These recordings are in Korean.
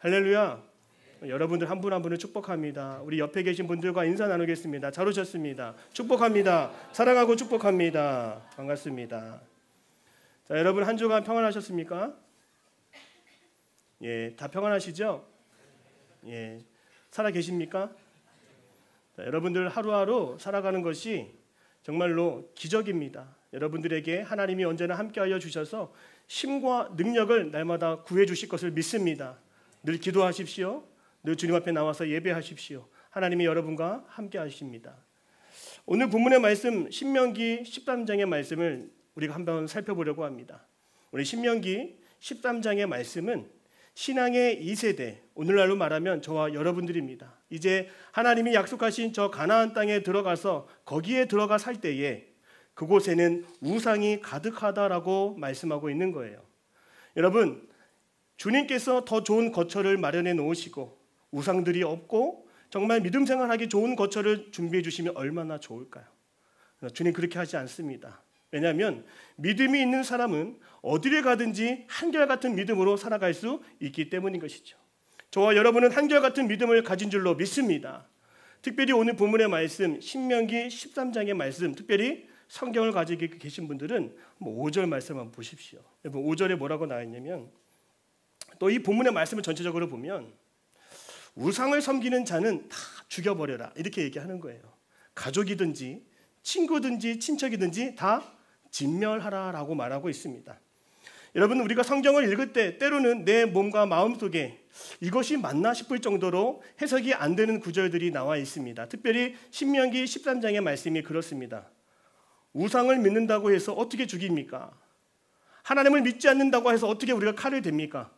할렐루야. 여러분들 한 분 한 분을 축복합니다. 우리 옆에 계신 분들과 인사 나누겠습니다. 잘 오셨습니다. 축복합니다. 사랑하고 축복합니다. 반갑습니다. 자, 여러분 한 주간 평안하셨습니까? 예, 다 평안하시죠? 예, 살아 계십니까? 자, 여러분들 하루하루 살아가는 것이 정말로 기적입니다. 여러분들에게 하나님이 언제나 함께하여 주셔서 힘과 능력을 날마다 구해 주실 것을 믿습니다. 늘 기도하십시오. 늘 주님 앞에 나와서 예배하십시오. 하나님이 여러분과 함께 하십니다. 오늘 본문의 말씀 신명기 13장의 말씀을 우리가 한번 살펴보려고 합니다. 우리 신명기 13장의 말씀은 신앙의 2세대, 오늘날로 말하면 저와 여러분들입니다. 이제 하나님이 약속하신 저 가나안 땅에 들어가서 거기에 들어가 살 때에 그곳에는 우상이 가득하다라고 말씀하고 있는 거예요. 여러분, 주님께서 더 좋은 거처를 마련해 놓으시고 우상들이 없고 정말 믿음 생활하기 좋은 거처를 준비해 주시면 얼마나 좋을까요? 주님 그렇게 하지 않습니다. 왜냐하면 믿음이 있는 사람은 어디를 가든지 한결같은 믿음으로 살아갈 수 있기 때문인 것이죠. 저와 여러분은 한결같은 믿음을 가진 줄로 믿습니다. 특별히 오늘 본문의 말씀 신명기 13장의 말씀, 특별히 성경을 가지고 계신 분들은 5절 말씀 한번 보십시오. 여러분 5절에 뭐라고 나와 있냐면, 또 이 본문의 말씀을 전체적으로 보면 우상을 섬기는 자는 다 죽여버려라 이렇게 얘기하는 거예요. 가족이든지 친구든지 친척이든지 다 진멸하라라고 말하고 있습니다. 여러분, 우리가 성경을 읽을 때 때로는 내 몸과 마음 속에 이것이 맞나 싶을 정도로 해석이 안 되는 구절들이 나와 있습니다. 특별히 신명기 13장의 말씀이 그렇습니다. 우상을 믿는다고 해서 어떻게 죽입니까? 하나님을 믿지 않는다고 해서 어떻게 우리가 칼을 댑니까?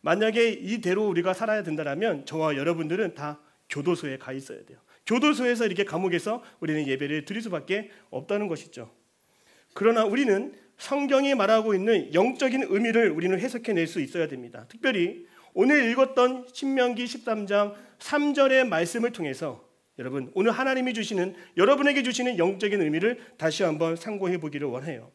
만약에 이대로 우리가 살아야 된다면 저와 여러분들은 다 교도소에 가 있어야 돼요. 교도소에서 이렇게 감옥에서 우리는 예배를 드릴 수밖에 없다는 것이죠. 그러나 우리는 성경이 말하고 있는 영적인 의미를 우리는 해석해낼 수 있어야 됩니다. 특별히 오늘 읽었던 신명기 13장 3절의 말씀을 통해서 여러분, 오늘 하나님이 주시는, 여러분에게 주시는 영적인 의미를 다시 한번 상고해 보기를 원해요.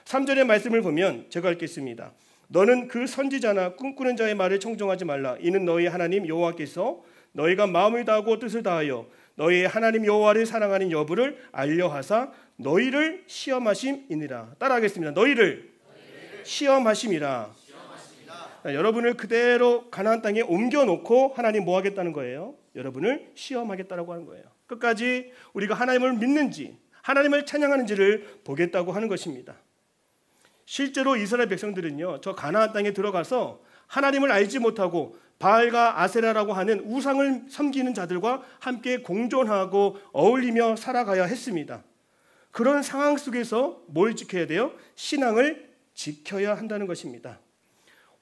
3절의 말씀을 보면 제가 읽겠습니다. 너는 그 선지자나 꿈꾸는 자의 말을 청종하지 말라. 이는 너희 하나님 여호와께서 너희가 마음을 다하고 뜻을 다하여 너희의 하나님 여호와를 사랑하는 여부를 알려하사 너희를 시험하심이니라. 따라하겠습니다. 너희를 시험하심이라. 여러분을 그대로 가나안 땅에 옮겨놓고 하나님 뭐 하겠다는 거예요? 여러분을 시험하겠다라고 하는 거예요. 끝까지 우리가 하나님을 믿는지 하나님을 찬양하는지를 보겠다고 하는 것입니다. 실제로 이스라엘 백성들은요, 저 가나안 땅에 들어가서 하나님을 알지 못하고 바알과 아세라라고 하는 우상을 섬기는 자들과 함께 공존하고 어울리며 살아가야 했습니다. 그런 상황 속에서 뭘 지켜야 돼요? 신앙을 지켜야 한다는 것입니다.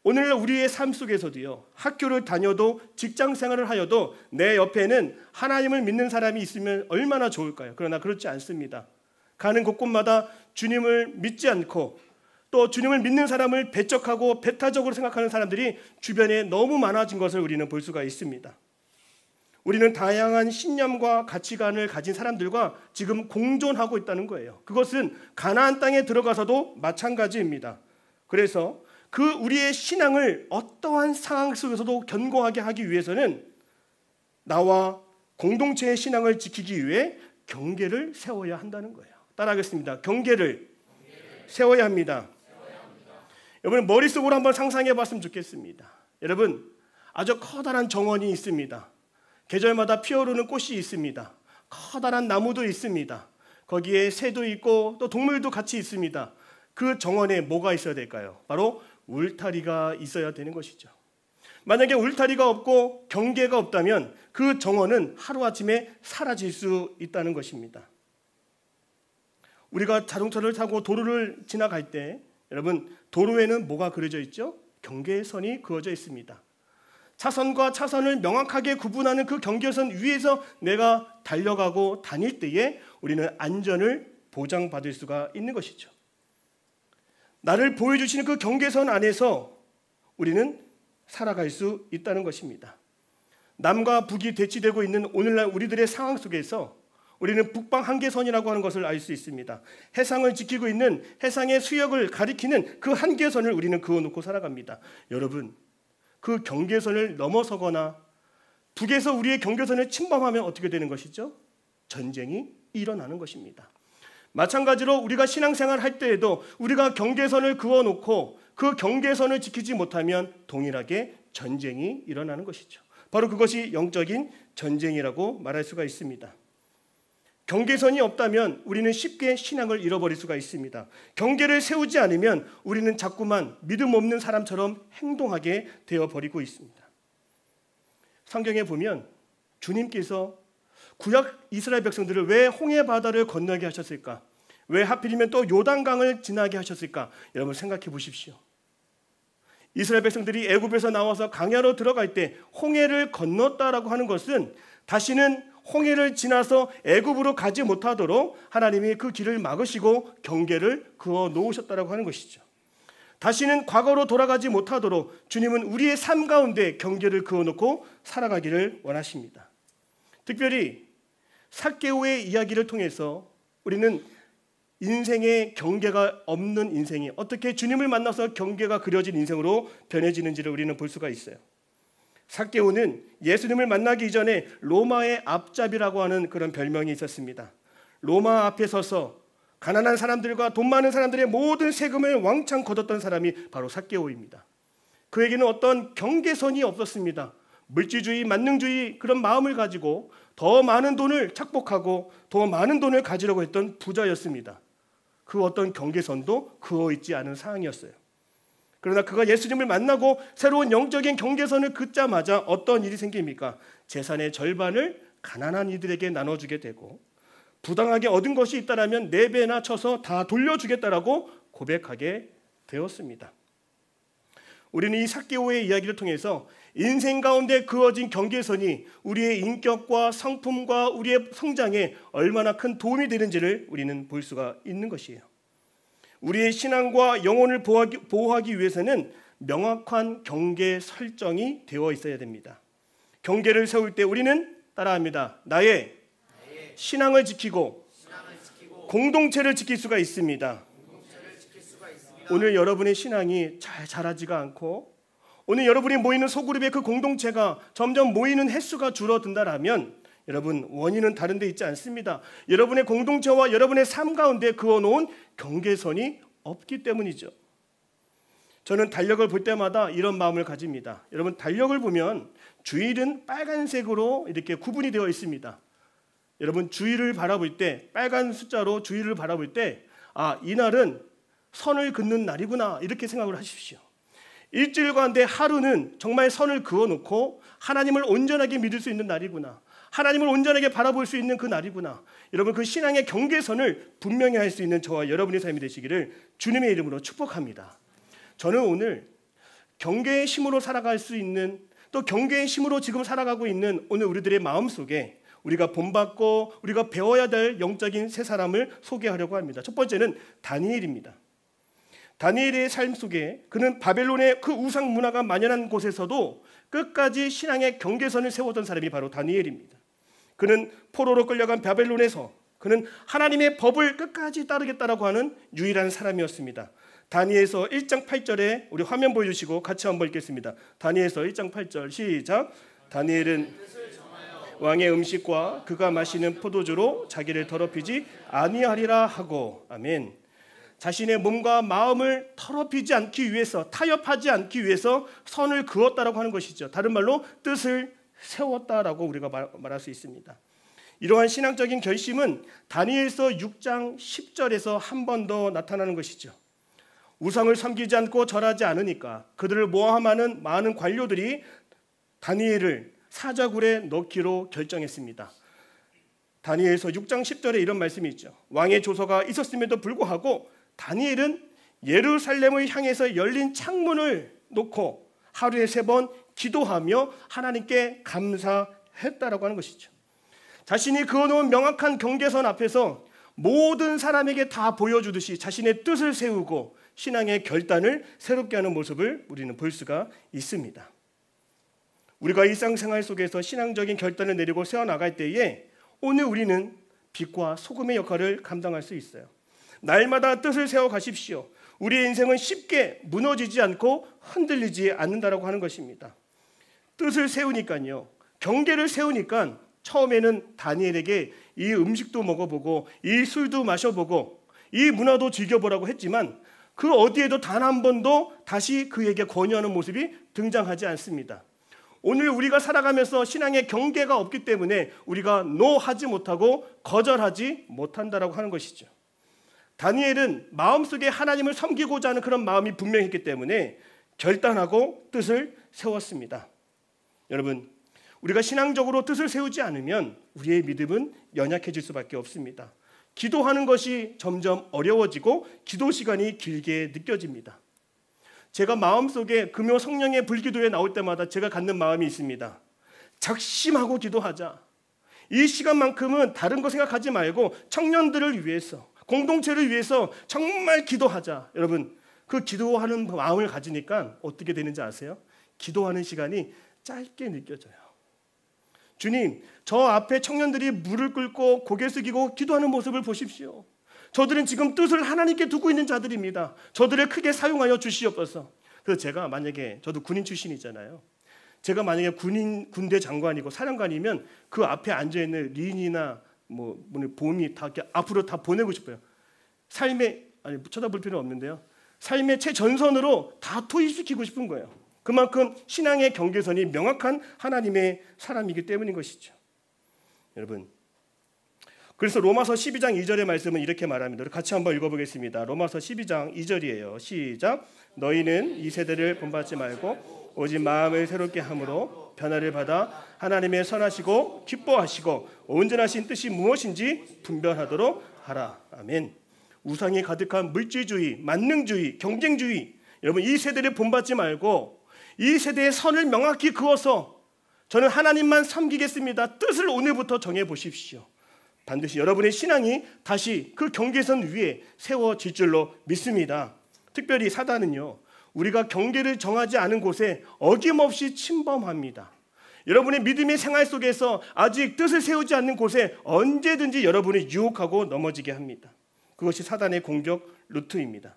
오늘 우리의 삶 속에서도요, 학교를 다녀도 직장 생활을 하여도 내 옆에는 하나님을 믿는 사람이 있으면 얼마나 좋을까요? 그러나 그렇지 않습니다. 가는 곳곳마다 주님을 믿지 않고 또 주님을 믿는 사람을 배척하고 배타적으로 생각하는 사람들이 주변에 너무 많아진 것을 우리는 볼 수가 있습니다. 우리는 다양한 신념과 가치관을 가진 사람들과 지금 공존하고 있다는 거예요. 그것은 가나안 땅에 들어가서도 마찬가지입니다. 그래서 그 우리의 신앙을 어떠한 상황 속에서도 견고하게 하기 위해서는 나와 공동체의 신앙을 지키기 위해 경계를 세워야 한다는 거예요. 따라하겠습니다. 경계를 세워야 합니다. 여러분, 머릿속으로 한번 상상해 봤으면 좋겠습니다. 여러분, 아주 커다란 정원이 있습니다. 계절마다 피어오르는 꽃이 있습니다. 커다란 나무도 있습니다. 거기에 새도 있고 또 동물도 같이 있습니다. 그 정원에 뭐가 있어야 될까요? 바로 울타리가 있어야 되는 것이죠. 만약에 울타리가 없고 경계가 없다면 그 정원은 하루아침에 사라질 수 있다는 것입니다. 우리가 자동차를 타고 도로를 지나갈 때 여러분, 도로에는 뭐가 그려져 있죠? 경계선이 그어져 있습니다. 차선과 차선을 명확하게 구분하는 그 경계선 위에서 내가 달려가고 다닐 때에 우리는 안전을 보장받을 수가 있는 것이죠. 나를 보여주시는 그 경계선 안에서 우리는 살아갈 수 있다는 것입니다. 남과 북이 대치되고 있는 오늘날 우리들의 상황 속에서 우리는 북방 한계선이라고 하는 것을 알 수 있습니다. 해상을 지키고 있는 해상의 수역을 가리키는 그 한계선을 우리는 그어놓고 살아갑니다. 여러분, 그 경계선을 넘어서거나 북에서 우리의 경계선을 침범하면 어떻게 되는 것이죠? 전쟁이 일어나는 것입니다. 마찬가지로 우리가 신앙생활 할 때에도 우리가 경계선을 그어놓고 그 경계선을 지키지 못하면 동일하게 전쟁이 일어나는 것이죠. 바로 그것이 영적인 전쟁이라고 말할 수가 있습니다. 경계선이 없다면 우리는 쉽게 신앙을 잃어버릴 수가 있습니다. 경계를 세우지 않으면 우리는 자꾸만 믿음 없는 사람처럼 행동하게 되어버리고 있습니다. 성경에 보면 주님께서 구약 이스라엘 백성들을 왜 홍해 바다를 건너게 하셨을까? 왜 하필이면 또 요단강을 지나게 하셨을까? 여러분 생각해 보십시오. 이스라엘 백성들이 애굽에서 나와서 광야로 들어갈 때 홍해를 건넜다라고 하는 것은 다시는 홍해를 지나서 애굽으로 가지 못하도록 하나님이 그 길을 막으시고 경계를 그어 놓으셨다라고 하는 것이죠. 다시는 과거로 돌아가지 못하도록 주님은 우리의 삶 가운데 경계를 그어 놓고 살아가기를 원하십니다. 특별히 삭개오의 이야기를 통해서 우리는 인생의 경계가 없는 인생이 어떻게 주님을 만나서 경계가 그려진 인생으로 변해지는지를 우리는 볼 수가 있어요. 삭개오는 예수님을 만나기 이전에 로마의 앞잡이라고 하는 그런 별명이 있었습니다. 로마 앞에 서서 가난한 사람들과 돈 많은 사람들의 모든 세금을 왕창 걷었던 사람이 바로 삭개오입니다. 그에게는 어떤 경계선이 없었습니다. 물질주의, 만능주의 그런 마음을 가지고 더 많은 돈을 착복하고 더 많은 돈을 가지려고 했던 부자였습니다. 그 어떤 경계선도 그어 있지 않은 상황이었어요. 그러나 그가 예수님을 만나고 새로운 영적인 경계선을 긋자마자 어떤 일이 생깁니까? 재산의 절반을 가난한 이들에게 나눠주게 되고 부당하게 얻은 것이 있다면 4배나 쳐서 다 돌려주겠다라고 고백하게 되었습니다. 우리는 이 삭개오의 이야기를 통해서 인생 가운데 그어진 경계선이 우리의 인격과 성품과 우리의 성장에 얼마나 큰 도움이 되는지를 우리는 볼 수가 있는 것이에요. 우리의 신앙과 영혼을 보호하기 위해서는 명확한 경계 설정이 되어 있어야 됩니다. 경계를 세울 때 우리는 따라합니다. 나의 신앙을 지키고 공동체를 지킬 수가 있습니다. 오늘 여러분의 신앙이 잘 자라지가 않고 오늘 여러분이 모이는 소그룹의 그 공동체가 점점 모이는 횟수가 줄어든다라면 여러분 원인은 다른 데 있지 않습니다. 여러분의 공동체와 여러분의 삶 가운데 그어놓은 경계선이 없기 때문이죠. 저는 달력을 볼 때마다 이런 마음을 가집니다. 여러분 달력을 보면 주일은 빨간색으로 이렇게 구분이 되어 있습니다. 여러분 주일을 바라볼 때 빨간 숫자로 주일을 바라볼 때 이날은 선을 긋는 날이구나 이렇게 생각을 하십시오. 일주일 가운데 하루는 정말 선을 그어놓고 하나님을 온전하게 믿을 수 있는 날이구나. 하나님을 온전하게 바라볼 수 있는 그 날이구나. 여러분 그 신앙의 경계선을 분명히 할 수 있는 저와 여러분의 삶이 되시기를 주님의 이름으로 축복합니다. 저는 오늘 경계의 힘으로 살아갈 수 있는 또 경계의 힘으로 지금 살아가고 있는 오늘 우리들의 마음속에 우리가 본받고 우리가 배워야 될 영적인 세 사람을 소개하려고 합니다. 첫 번째는 다니엘입니다. 다니엘의 삶 속에 그는 바벨론의 그 우상 문화가 만연한 곳에서도 끝까지 신앙의 경계선을 세웠던 사람이 바로 다니엘입니다. 그는 포로로 끌려간 바벨론에서 그는 하나님의 법을 끝까지 따르겠다라고 하는 유일한 사람이었습니다. 다니엘서 1장 8절에 우리 화면 보여주시고 같이 한번 읽겠습니다. 다니엘서 1장 8절 시작. 다니엘은 왕의 음식과 그가 마시는 포도주로 자기를 더럽히지 아니하리라 하고 아멘. 자신의 몸과 마음을 더럽히지 않기 위해서 타협하지 않기 위해서 선을 그었다라고 하는 것이죠. 다른 말로 뜻을 세웠다라고 우리가 말할 수 있습니다. 이러한 신앙적인 결심은 다니엘서 6장 10절에서 한 번 더 나타나는 것이죠. 우상을 섬기지 않고 절하지 않으니까 그들을 모함하는 많은 관료들이 다니엘을 사자굴에 넣기로 결정했습니다. 다니엘서 6장 10절에 이런 말씀이 있죠. 왕의 조서가 있었음에도 불구하고 다니엘은 예루살렘을 향해서 열린 창문을 놓고 하루에 3번 기도하며 하나님께 감사했다라고 하는 것이죠. 자신이 그어놓은 명확한 경계선 앞에서 모든 사람에게 다 보여주듯이 자신의 뜻을 세우고 신앙의 결단을 새롭게 하는 모습을 우리는 볼 수가 있습니다. 우리가 일상생활 속에서 신앙적인 결단을 내리고 세워나갈 때에 오늘 우리는 빛과 소금의 역할을 감당할 수 있어요. 날마다 뜻을 세워 가십시오. 우리의 인생은 쉽게 무너지지 않고 흔들리지 않는다라고 하는 것입니다. 뜻을 세우니까요, 경계를 세우니까 처음에는 다니엘에게 이 음식도 먹어보고 이 술도 마셔보고 이 문화도 즐겨보라고 했지만 그 어디에도 단 한 번도 다시 그에게 권유하는 모습이 등장하지 않습니다. 오늘 우리가 살아가면서 신앙의 경계가 없기 때문에 우리가 노하지 못하고 거절하지 못한다라고 하는 것이죠. 다니엘은 마음속에 하나님을 섬기고자 하는 그런 마음이 분명했기 때문에 결단하고 뜻을 세웠습니다. 여러분, 우리가 신앙적으로 뜻을 세우지 않으면 우리의 믿음은 연약해질 수밖에 없습니다. 기도하는 것이 점점 어려워지고 기도 시간이 길게 느껴집니다. 제가 마음속에 금요 성령의 불기도에 나올 때마다 제가 갖는 마음이 있습니다. 작심하고 기도하자. 이 시간만큼은 다른 거 생각하지 말고 청년들을 위해서, 공동체를 위해서 정말 기도하자. 여러분, 그 기도하는 마음을 가지니까 어떻게 되는지 아세요? 기도하는 시간이 짧게 느껴져요. 주님, 저 앞에 청년들이 무릎 꿇고 고개 숙이고 기도하는 모습을 보십시오. 저들은 지금 뜻을 하나님께 두고 있는 자들입니다. 저들을 크게 사용하여 주시옵소서. 그래서 제가 만약에, 저도 군인 출신이잖아요. 제가 만약에 군대 장관이고 사령관이면 그 앞에 앉아있는 린이나 보미 다 이렇게 앞으로 다 보내고 싶어요. 쳐다볼 필요는 없는데요. 삶의 최전선으로 다 투입시키고 싶은 거예요. 그만큼 신앙의 경계선이 명확한 하나님의 사람이기 때문인 것이죠. 여러분, 그래서 로마서 12장 2절의 말씀은 이렇게 말합니다. 같이 한번 읽어보겠습니다. 로마서 12장 2절이에요. 시작. 너희는 이 세대를 본받지 말고 오직 마음을 새롭게 함으로 변화를 받아 하나님의 선하시고 기뻐하시고 온전하신 뜻이 무엇인지 분별하도록 하라. 아멘. 우상이 가득한 물질주의, 만능주의, 경쟁주의, 여러분 이 세대를 본받지 말고 이 세대의 선을 명확히 그어서 저는 하나님만 섬기겠습니다. 뜻을 오늘부터 정해보십시오. 반드시 여러분의 신앙이 다시 그 경계선 위에 세워질 줄로 믿습니다. 특별히 사단은요, 우리가 경계를 정하지 않은 곳에 어김없이 침범합니다. 여러분의 믿음의 생활 속에서 아직 뜻을 세우지 않는 곳에 언제든지 여러분을 유혹하고 넘어지게 합니다. 그것이 사단의 공격 루트입니다.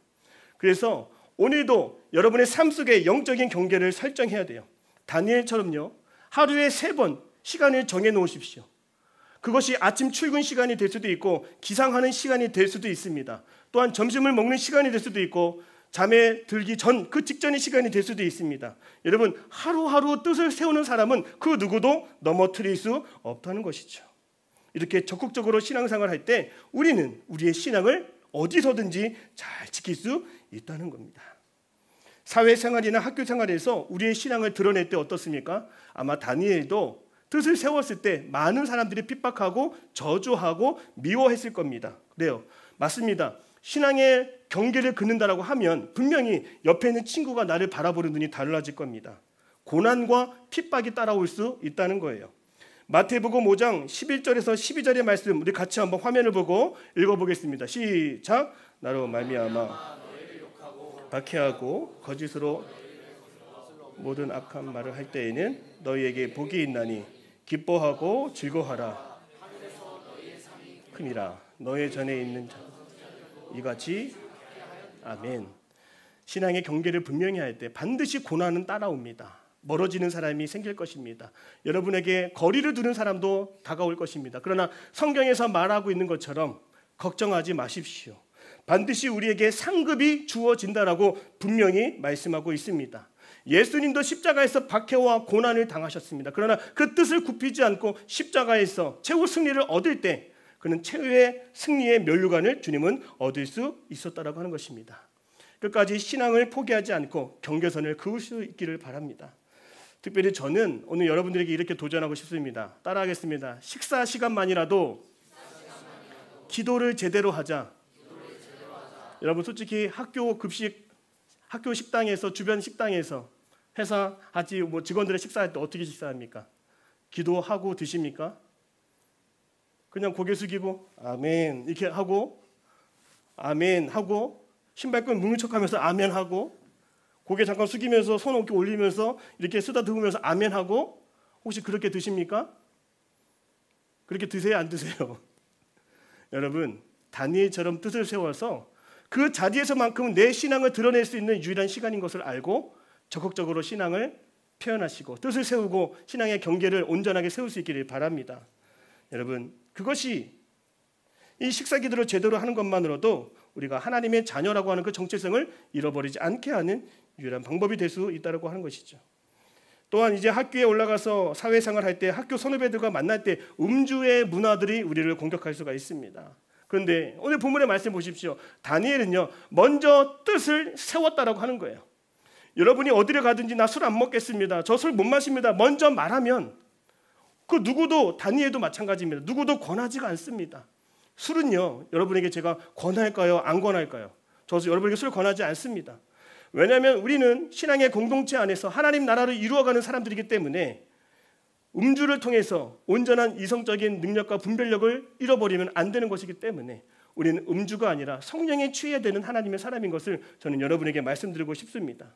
그래서 오늘도 여러분의 삶 속에 영적인 경계를 설정해야 돼요. 다니엘처럼요, 하루에 3번 시간을 정해 놓으십시오. 그것이 아침 출근 시간이 될 수도 있고 기상하는 시간이 될 수도 있습니다. 또한 점심을 먹는 시간이 될 수도 있고 잠에 들기 전 그 직전의 시간이 될 수도 있습니다. 여러분, 하루하루 뜻을 세우는 사람은 그 누구도 넘어뜨릴 수 없다는 것이죠. 이렇게 적극적으로 신앙생활을 할 때 우리는 우리의 신앙을 어디서든지 잘 지킬 수 있다는 겁니다. 사회생활이나 학교생활에서 우리의 신앙을 드러낼 때 어떻습니까? 아마 다니엘도 뜻을 세웠을 때 많은 사람들이 핍박하고 저주하고 미워했을 겁니다. 그래요. 맞습니다. 신앙의 경계를 긋는다라고 하면 분명히 옆에 있는 친구가 나를 바라보는 눈이 달라질 겁니다. 고난과 핍박이 따라올 수 있다는 거예요. 마태복음 5장 11절에서 12절의 말씀 우리 같이 한번 화면을 보고 읽어보겠습니다. 시작. 나로 말미암아 박해하고 거짓으로 모든 악한 말을 할 때에는 너희에게 복이 있나니 기뻐하고 즐거워하라. 크니라. 너희 전에 있는 자 이같이. 아멘. 신앙의 경계를 분명히 할 때 반드시 고난은 따라옵니다. 멀어지는 사람이 생길 것입니다. 여러분에게 거리를 두는 사람도 다가올 것입니다. 그러나 성경에서 말하고 있는 것처럼 걱정하지 마십시오. 반드시 우리에게 상급이 주어진다라고 분명히 말씀하고 있습니다. 예수님도 십자가에서 박해와 고난을 당하셨습니다. 그러나 그 뜻을 굽히지 않고 십자가에서 최후 승리를 얻을 때 그는 최후의 승리의 면류관을 주님은 얻을 수 있었다라고 하는 것입니다. 끝까지 신앙을 포기하지 않고 경계선을 그을 수 있기를 바랍니다. 특별히 저는 오늘 여러분들에게 이렇게 도전하고 싶습니다. 따라하겠습니다. 식사 시간만이라도 기도를 제대로 하자. 여러분 솔직히 학교 급식, 학교 식당에서, 주변 식당에서, 회사 하지 직원들의 식사할 때 어떻게 식사합니까? 기도하고 드십니까? 그냥 고개 숙이고 아멘 이렇게 하고 아멘 하고 신발끈 묶는 척하면서 아멘 하고 고개 잠깐 숙이면서 손 어깨 올리면서 이렇게 쓰다듬으면서 아멘 하고 혹시 그렇게 드십니까? 그렇게 드세요, 안 드세요? 여러분, 다니엘처럼 뜻을 세워서 그 자리에서만큼은 내 신앙을 드러낼 수 있는 유일한 시간인 것을 알고 적극적으로 신앙을 표현하시고 뜻을 세우고 신앙의 경계를 온전하게 세울 수 있기를 바랍니다. 여러분, 그것이 이 식사기도를 제대로 하는 것만으로도 우리가 하나님의 자녀라고 하는 그 정체성을 잃어버리지 않게 하는 유일한 방법이 될 수 있다고 하는 것이죠. 또한 이제 학교에 올라가서 사회생활 할 때 학교 선후배들과 만날 때 음주의 문화들이 우리를 공격할 수가 있습니다. 그런데 오늘 본문의 말씀 보십시오. 다니엘은요, 먼저 뜻을 세웠다라고 하는 거예요. 여러분이 어디를 가든지 나 술 안 먹겠습니다, 저 술 못 마십니다, 먼저 말하면 그 누구도, 다니엘도 마찬가지입니다. 누구도 권하지가 않습니다. 술은요, 여러분에게 제가 권할까요? 안 권할까요? 저도 여러분에게 술 권하지 않습니다. 왜냐하면 우리는 신앙의 공동체 안에서 하나님 나라를 이루어가는 사람들이기 때문에 음주를 통해서 온전한 이성적인 능력과 분별력을 잃어버리면 안 되는 것이기 때문에 우리는 음주가 아니라 성령에 취해야 되는 하나님의 사람인 것을 저는 여러분에게 말씀드리고 싶습니다.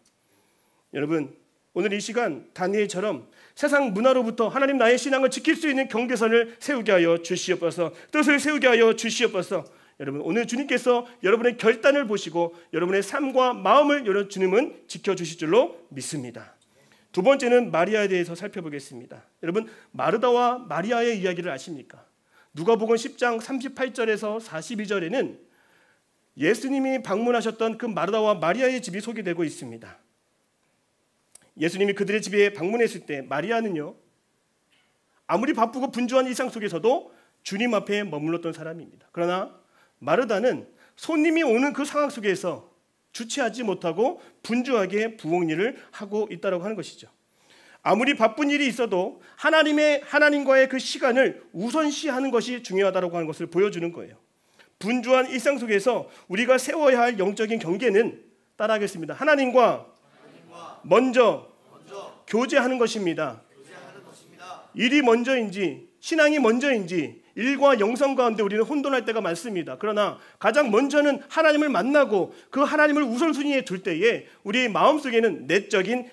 여러분, 오늘 이 시간 다니엘처럼 세상 문화로부터 하나님 나의 신앙을 지킬 수 있는 경계선을 세우게 하여 주시옵소서. 뜻을 세우게 하여 주시옵소서. 여러분, 오늘 주님께서 여러분의 결단을 보시고 여러분의 삶과 마음을 주님은 지켜주실 줄로 믿습니다. 두 번째는 마리아에 대해서 살펴보겠습니다. 여러분, 마르다와 마리아의 이야기를 아십니까? 누가복음 10장 38절에서 42절에는 예수님이 방문하셨던 그 마르다와 마리아의 집이 소개되고 있습니다. 예수님이 그들의 집에 방문했을 때 마리아는요, 아무리 바쁘고 분주한 일상 속에서도 주님 앞에 머물렀던 사람입니다. 그러나 마르다는 손님이 오는 그 상황 속에서 주체하지 못하고 분주하게 부엌 일을 하고 있다고 하는 것이죠. 아무리 바쁜 일이 있어도 하나님과의 그 시간을 우선시하는 것이 중요하다고 하는 것을 보여주는 거예요. 분주한 일상 속에서 우리가 세워야 할 영적인 경계는 따라하겠습니다. 하나님과 먼저 교제하는 것입니다. 일이 먼저인지 신앙이 먼저인지 일과 영성 가운데 우리는 혼돈할 때가 많습니다. 그러나 가장 먼저는 하나님을 만나고 그 하나님을 우선순위에 둘 때에 우리의 마음속에는 내적인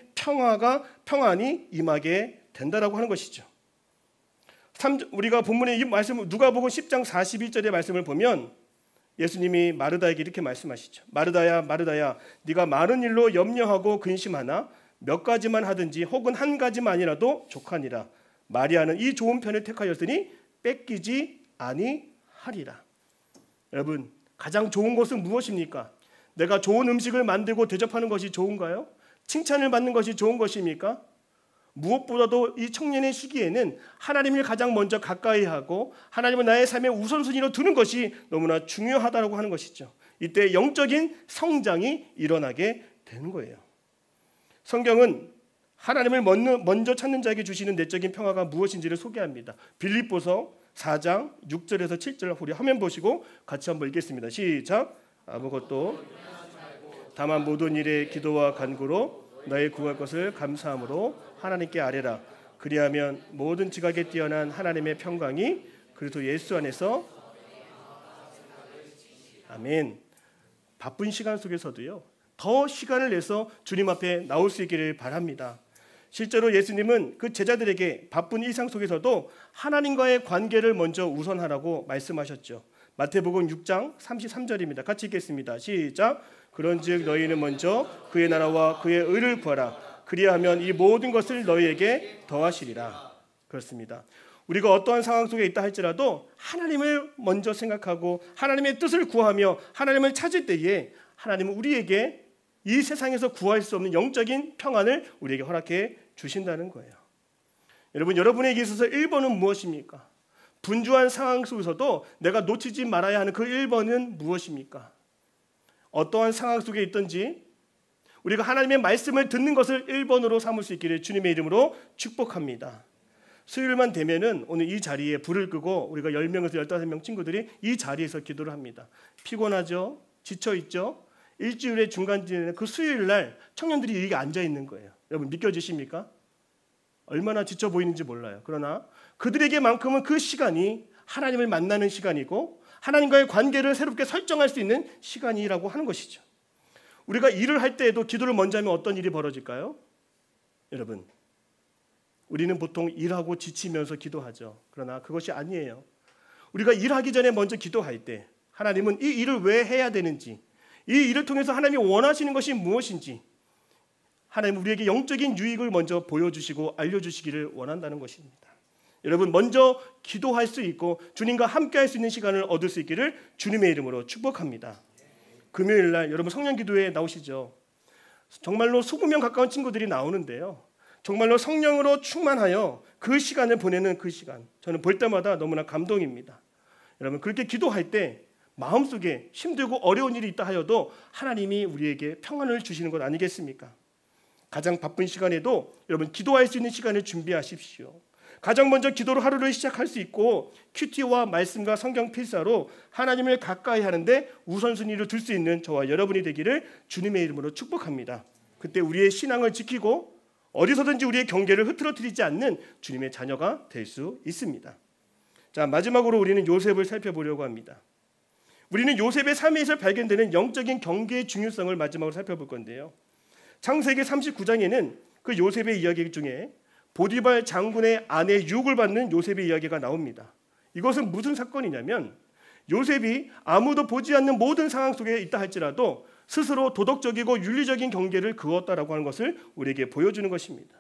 평안이 임하게 된다라고 하는 것이죠. 우리가 본문의 이 말씀을 누가복음 10장 41절의 말씀을 보면 예수님이 마르다에게 이렇게 말씀하시죠. 마르다야 마르다야, 네가 많은 일로 염려하고 근심하나 몇 가지만 하든지 혹은 한 가지만이라도 족하니라. 마리아는 이 좋은 편을 택하였으니 뺏기지 아니하리라. 여러분, 가장 좋은 것은 무엇입니까? 내가 좋은 음식을 만들고 대접하는 것이 좋은가요? 칭찬을 받는 것이 좋은 것입니까? 무엇보다도 이 청년의 시기에는 하나님을 가장 먼저 가까이 하고 하나님을 나의 삶의 우선순위로 두는 것이 너무나 중요하다고 하는 것이죠. 이때 영적인 성장이 일어나게 되는 거예요. 성경은 하나님을 먼저 찾는 자에게 주시는 내적인 평화가 무엇인지를 소개합니다. 빌립보서 4장 6절에서 7절 우리 화면 보시고 같이 한번 읽겠습니다. 시작. 아무것도 다만 모든 일에 기도와 간구로 너의 구할 것을 감사함으로 하나님께 아뢰라. 그리하면 모든 지각에 뛰어난 하나님의 평강이 그리스도 예수 안에서 아멘. 바쁜 시간 속에서도요, 더 시간을 내서 주님 앞에 나올 수 있기를 바랍니다. 실제로 예수님은 그 제자들에게 바쁜 일상 속에서도 하나님과의 관계를 먼저 우선하라고 말씀하셨죠. 마태복음 6장 33절입니다. 같이 읽겠습니다. 시작. 그런즉 너희는 먼저 그의 나라와 그의 의를 구하라. 그리하면 이 모든 것을 너희에게 더하시리라. 그렇습니다. 우리가 어떠한 상황 속에 있다 할지라도 하나님을 먼저 생각하고 하나님의 뜻을 구하며 하나님을 찾을 때에 하나님은 우리에게 이 세상에서 구할 수 없는 영적인 평안을 우리에게 허락해 주신다는 거예요. 여러분, 여러분에게 있어서 1번은 무엇입니까? 분주한 상황 속에서도 내가 놓치지 말아야 하는 그 1번은 무엇입니까? 어떠한 상황 속에 있든지 우리가 하나님의 말씀을 듣는 것을 1번으로 삼을 수 있기를 주님의 이름으로 축복합니다. 수요일만 되면은 오늘 이 자리에 불을 끄고 우리가 10명에서 15명 친구들이 이 자리에서 기도를 합니다. 피곤하죠? 지쳐있죠? 일주일의 중간쯤에는 그 수요일 날 청년들이 여기 앉아 있는 거예요. 여러분, 믿겨지십니까? 얼마나 지쳐 보이는지 몰라요. 그러나 그들에게만큼은 그 시간이 하나님을 만나는 시간이고 하나님과의 관계를 새롭게 설정할 수 있는 시간이라고 하는 것이죠. 우리가 일을 할 때에도 기도를 먼저 하면 어떤 일이 벌어질까요? 여러분, 우리는 보통 일하고 지치면서 기도하죠. 그러나 그것이 아니에요. 우리가 일하기 전에 먼저 기도할 때 하나님은 이 일을 왜 해야 되는지, 이 일을 통해서 하나님이 원하시는 것이 무엇인지, 하나님 우리에게 영적인 유익을 먼저 보여주시고 알려주시기를 원한다는 것입니다. 여러분 먼저 기도할 수 있고 주님과 함께할 수 있는 시간을 얻을 수 있기를 주님의 이름으로 축복합니다. 금요일 날 여러분 성령 기도회에 나오시죠. 정말로 20명 가까운 친구들이 나오는데요. 정말로 성령으로 충만하여 그 시간을 보내는 그 시간, 저는 볼 때마다 너무나 감동입니다. 여러분 그렇게 기도할 때 마음속에 힘들고 어려운 일이 있다 하여도 하나님이 우리에게 평안을 주시는 것 아니겠습니까? 가장 바쁜 시간에도 여러분 기도할 수 있는 시간을 준비하십시오. 가장 먼저 기도로 하루를 시작할 수 있고 큐티와 말씀과 성경 필사로 하나님을 가까이 하는데 우선순위를 둘 수 있는 저와 여러분이 되기를 주님의 이름으로 축복합니다. 그때 우리의 신앙을 지키고 어디서든지 우리의 경계를 흐트러뜨리지 않는 주님의 자녀가 될 수 있습니다. 자, 마지막으로 우리는 요셉을 살펴보려고 합니다. 우리는 요셉의 삶에서 발견되는 영적인 경계의 중요성을 마지막으로 살펴볼 건데요. 창세기 39장에는 그 요셉의 이야기 중에 보디발 장군의 아내 유혹을 받는 요셉의 이야기가 나옵니다. 이것은 무슨 사건이냐면 요셉이 아무도 보지 않는 모든 상황 속에 있다 할지라도 스스로 도덕적이고 윤리적인 경계를 그었다라고 하는 것을 우리에게 보여주는 것입니다.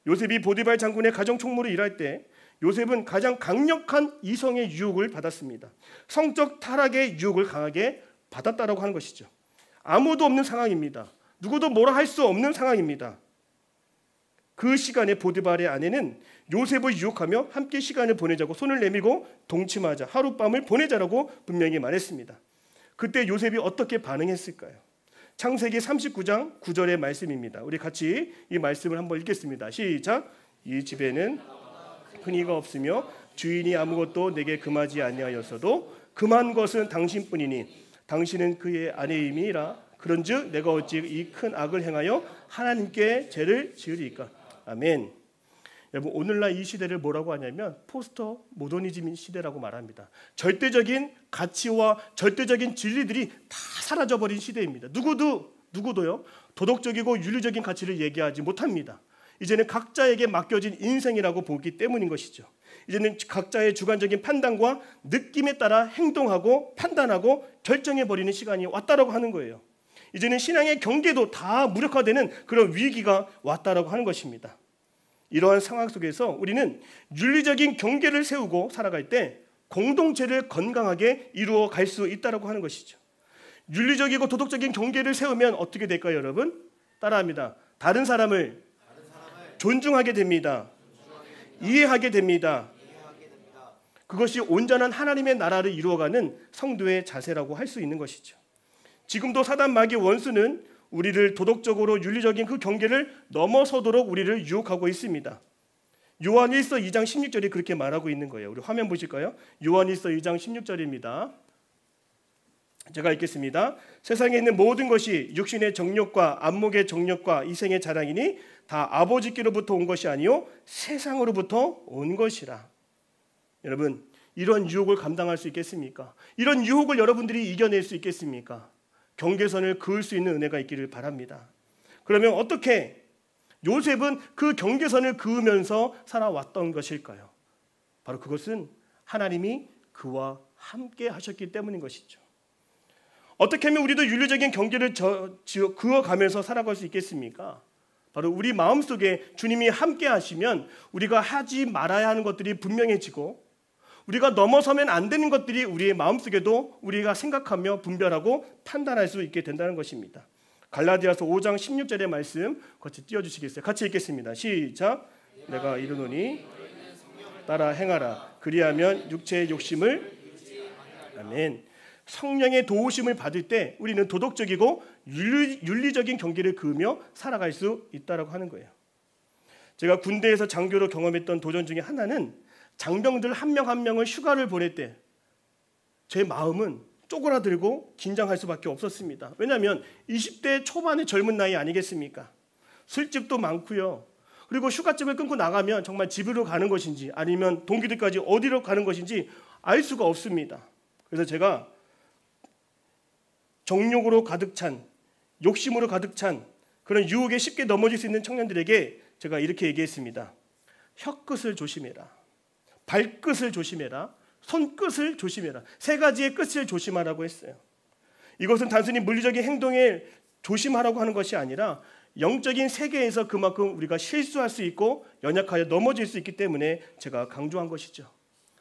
요셉이 보디발 장군의 가정총무로 일할 때 요셉은 가장 강력한 이성의 유혹을 받았습니다. 성적 타락의 유혹을 강하게 받았다라고 하는 것이죠. 아무도 없는 상황입니다. 누구도 뭐라 할 수 없는 상황입니다. 그 시간에 보디발의 아내는 요셉을 유혹하며 함께 시간을 보내자고 손을 내밀고 동침하자 하룻밤을 보내자라고 분명히 말했습니다. 그때 요셉이 어떻게 반응했을까요? 창세기 39장 9절의 말씀입니다. 우리 같이 이 말씀을 한번 읽겠습니다. 시작. 이 집에는 큰 이가 없으며 주인이 아무것도 내게 금하지 아니하였어도 금한 것은 당신뿐이니 당신은 그의 아내임이라. 그런즉 내가 어찌 이 큰 악을 행하여 하나님께 죄를 지으리까. 아멘. 여러분 오늘날 이 시대를 뭐라고 하냐면 포스터 모더니즘 시대라고 말합니다. 절대적인 가치와 절대적인 진리들이 다 사라져버린 시대입니다. 누구도요 도덕적이고 윤리적인 가치를 얘기하지 못합니다. 이제는 각자에게 맡겨진 인생이라고 보기 때문인 것이죠. 이제는 각자의 주관적인 판단과 느낌에 따라 행동하고 판단하고 결정해버리는 시간이 왔다라고 하는 거예요. 이제는 신앙의 경계도 다 무력화되는 그런 위기가 왔다라고 하는 것입니다. 이러한 상황 속에서 우리는 윤리적인 경계를 세우고 살아갈 때 공동체를 건강하게 이루어 갈 수 있다라고 하는 것이죠. 윤리적이고 도덕적인 경계를 세우면 어떻게 될까요, 여러분? 따라합니다. 다른 사람을 존중하게 됩니다. 이해하게 됩니다. 그것이 온전한 하나님의 나라를 이루어가는 성도의 자세라고 할 수 있는 것이죠. 지금도 사단 마귀 원수는 우리를 도덕적으로 윤리적인 그 경계를 넘어서도록 우리를 유혹하고 있습니다. 요한 1서 2장 16절이 그렇게 말하고 있는 거예요. 우리 화면 보실까요? 요한 1서 2장 16절입니다. 제가 읽겠습니다. 세상에 있는 모든 것이 육신의 정욕과 안목의 정욕과 이생의 자랑이니 다 아버지께로부터 온 것이 아니요 세상으로부터 온 것이라. 여러분 이런 유혹을 감당할 수 있겠습니까? 이런 유혹을 여러분들이 이겨낼 수 있겠습니까? 경계선을 그을 수 있는 은혜가 있기를 바랍니다. 그러면 어떻게 요셉은 그 경계선을 그으면서 살아왔던 것일까요? 바로 그것은 하나님이 그와 함께 하셨기 때문인 것이죠. 어떻게 하면 우리도 윤리적인 경계를 그어가면서 살아갈 수 있겠습니까? 바로 우리 마음속에 주님이 함께 하시면 우리가 하지 말아야 하는 것들이 분명해지고 우리가 넘어서면 안 되는 것들이 우리의 마음속에도 우리가 생각하며 분별하고 판단할 수 있게 된다는 것입니다. 갈라디아서 5장 16절의 말씀 같이 띄워주시겠어요? 같이 읽겠습니다. 시작. 내가 이르노니 따라 행하라. 그리하면 육체의 욕심을 아멘. 성령의 도우심을 받을 때 우리는 도덕적이고 윤리적인 경계를 그으며 살아갈 수 있다고 하는 거예요. 제가 군대에서 장교로 경험했던 도전 중에 하나는 장병들 한 명 한 명을 휴가를 보낼 때 제 마음은 쪼그라들고 긴장할 수밖에 없었습니다. 왜냐하면 20대 초반의 젊은 나이 아니겠습니까? 술집도 많고요. 그리고 휴가집을 끊고 나가면 정말 집으로 가는 것인지 아니면 동기들까지 어디로 가는 것인지 알 수가 없습니다. 그래서 제가 정욕으로 가득 찬, 욕심으로 가득 찬 그런 유혹에 쉽게 넘어질 수 있는 청년들에게 제가 이렇게 얘기했습니다. 혀끝을 조심해라. 발끝을 조심해라. 손끝을 조심해라. 세 가지의 끝을 조심하라고 했어요. 이것은 단순히 물리적인 행동에 조심하라고 하는 것이 아니라 영적인 세계에서 그만큼 우리가 실수할 수 있고 연약하여 넘어질 수 있기 때문에 제가 강조한 것이죠.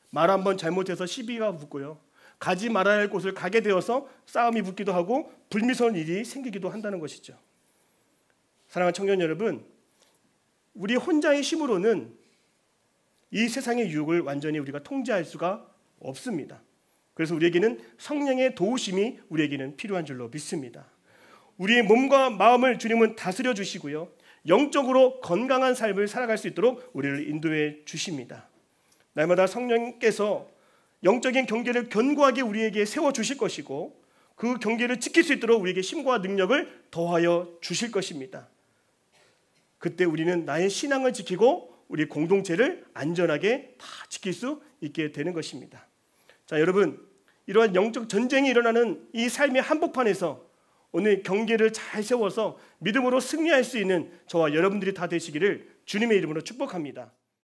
말 한번 잘못해서 시비가 붙고요. 가지 말아야 할 곳을 가게 되어서 싸움이 붙기도 하고 불미스러운 일이 생기기도 한다는 것이죠. 사랑하는 청년 여러분, 우리 혼자의 힘으로는 이 세상의 유혹을 완전히 우리가 통제할 수가 없습니다. 그래서 우리에게는 성령의 도우심이 우리에게는 필요한 줄로 믿습니다. 우리의 몸과 마음을 주님은 다스려 주시고요, 영적으로 건강한 삶을 살아갈 수 있도록 우리를 인도해 주십니다. 날마다 성령께서 영적인 경계를 견고하게 우리에게 세워 주실 것이고 그 경계를 지킬 수 있도록 우리에게 힘과 능력을 더하여 주실 것입니다. 그때 우리는 나의 신앙을 지키고 우리 공동체를 안전하게 다 지킬 수 있게 되는 것입니다. 자, 여러분, 이러한 영적 전쟁이 일어나는 이 삶의 한복판에서 오늘 경계를 잘 세워서 믿음으로 승리할 수 있는 저와 여러분들이 다 되시기를 주님의 이름으로 축복합니다.